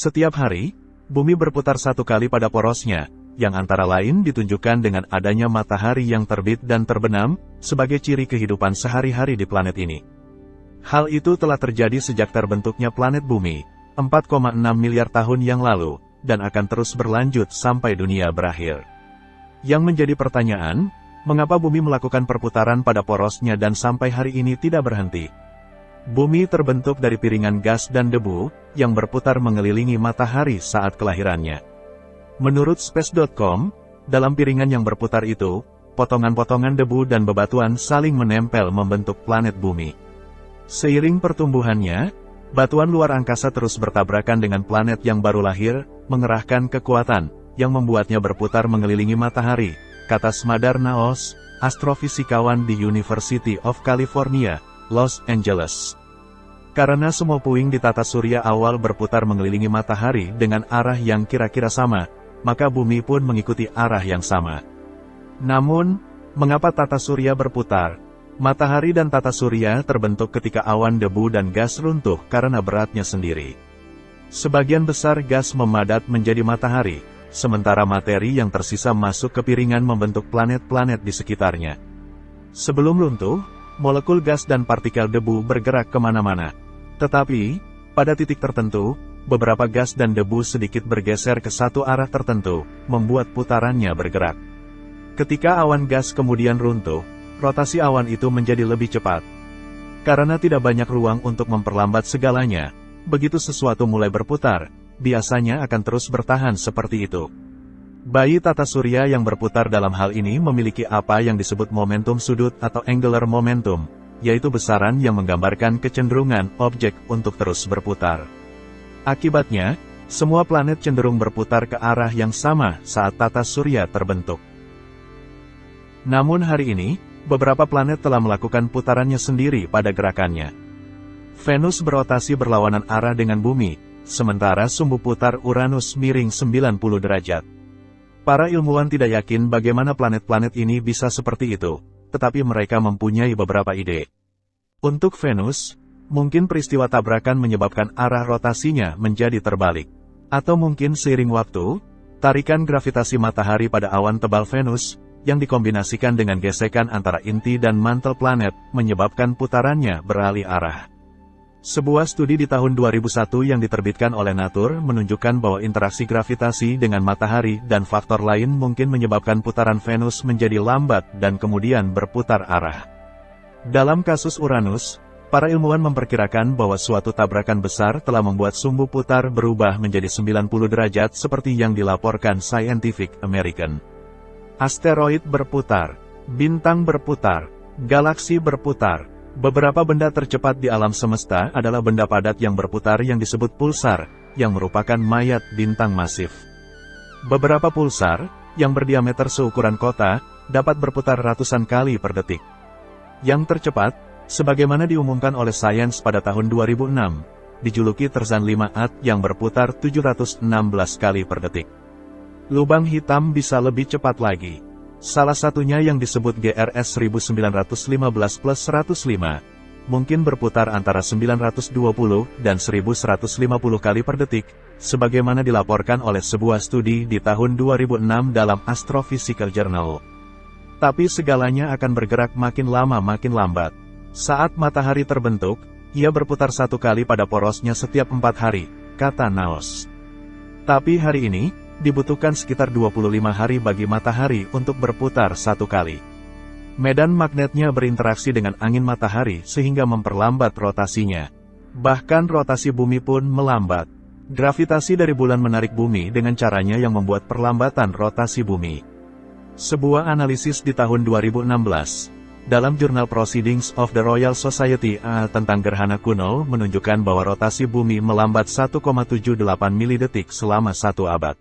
Setiap hari, bumi berputar satu kali pada porosnya, yang antara lain ditunjukkan dengan adanya matahari yang terbit dan terbenam, sebagai ciri kehidupan sehari-hari di planet ini. Hal itu telah terjadi sejak terbentuknya planet bumi, 4,6 miliar tahun yang lalu, dan akan terus berlanjut sampai dunia berakhir. Yang menjadi pertanyaan, mengapa bumi melakukan perputaran pada porosnya dan sampai hari ini tidak berhenti? Bumi terbentuk dari piringan gas dan debu, yang berputar mengelilingi matahari saat kelahirannya. Menurut Space.com, dalam piringan yang berputar itu, potongan-potongan debu dan bebatuan saling menempel membentuk planet bumi. Seiring pertumbuhannya, batuan luar angkasa terus bertabrakan dengan planet yang baru lahir, mengerahkan kekuatan, yang membuatnya berputar mengelilingi matahari, kata Smadar Naos, astrofisikawan di University of California, Los Angeles. Karena semua puing di tata surya awal berputar mengelilingi matahari dengan arah yang kira-kira sama, maka bumi pun mengikuti arah yang sama. Namun, mengapa tata surya berputar? Matahari dan tata surya terbentuk ketika awan debu dan gas runtuh karena beratnya sendiri. Sebagian besar gas memadat menjadi matahari, sementara materi yang tersisa masuk ke piringan membentuk planet-planet di sekitarnya. Sebelum runtuh, molekul gas dan partikel debu bergerak kemana-mana. Tetapi, pada titik tertentu, beberapa gas dan debu sedikit bergeser ke satu arah tertentu, membuat putarannya bergerak. Ketika awan gas kemudian runtuh, rotasi awan itu menjadi lebih cepat. Karena tidak banyak ruang untuk memperlambat segalanya, begitu sesuatu mulai berputar, biasanya akan terus bertahan seperti itu. Bayi tata surya yang berputar dalam hal ini memiliki apa yang disebut momentum sudut atau angular momentum, yaitu besaran yang menggambarkan kecenderungan objek untuk terus berputar. Akibatnya, semua planet cenderung berputar ke arah yang sama saat tata surya terbentuk. Namun hari ini, beberapa planet telah melakukan putarannya sendiri pada gerakannya. Venus berotasi berlawanan arah dengan bumi, sementara sumbu putar Uranus miring 90 derajat. Para ilmuwan tidak yakin bagaimana planet-planet ini bisa seperti itu, tetapi mereka mempunyai beberapa ide. Untuk Venus, mungkin peristiwa tabrakan menyebabkan arah rotasinya menjadi terbalik. Atau mungkin seiring waktu, tarikan gravitasi matahari pada awan tebal Venus, yang dikombinasikan dengan gesekan antara inti dan mantel planet, menyebabkan putarannya beralih arah. Sebuah studi di tahun 2001 yang diterbitkan oleh Nature menunjukkan bahwa interaksi gravitasi dengan matahari dan faktor lain mungkin menyebabkan putaran Venus menjadi lambat dan kemudian berputar arah. Dalam kasus Uranus, para ilmuwan memperkirakan bahwa suatu tabrakan besar telah membuat sumbu putar berubah menjadi 90 derajat seperti yang dilaporkan Scientific American. Asteroid berputar, bintang berputar, galaksi berputar. Beberapa benda tercepat di alam semesta adalah benda padat yang berputar yang disebut pulsar, yang merupakan mayat bintang masif. Beberapa pulsar, yang berdiameter seukuran kota, dapat berputar ratusan kali per detik. Yang tercepat, sebagaimana diumumkan oleh Science pada tahun 2006, dijuluki Tarzan 5 yang berputar 716 kali per detik. Lubang hitam bisa lebih cepat lagi. Salah satunya yang disebut GRS 1915+105, mungkin berputar antara 920 dan 1150 kali per detik, sebagaimana dilaporkan oleh sebuah studi di tahun 2006 dalam Astrophysical Journal. Tapi segalanya akan bergerak makin lama makin lambat. Saat matahari terbentuk, ia berputar satu kali pada porosnya setiap 4 hari, kata Naos. Tapi hari ini, dibutuhkan sekitar 25 hari bagi matahari untuk berputar satu kali. Medan magnetnya berinteraksi dengan angin matahari sehingga memperlambat rotasinya. Bahkan rotasi bumi pun melambat. Gravitasi dari bulan menarik bumi dengan caranya yang membuat perlambatan rotasi bumi. Sebuah analisis di tahun 2016, dalam jurnal Proceedings of the Royal Society tentang gerhana kuno menunjukkan bahwa rotasi bumi melambat 1,78 milidetik selama 1 abad.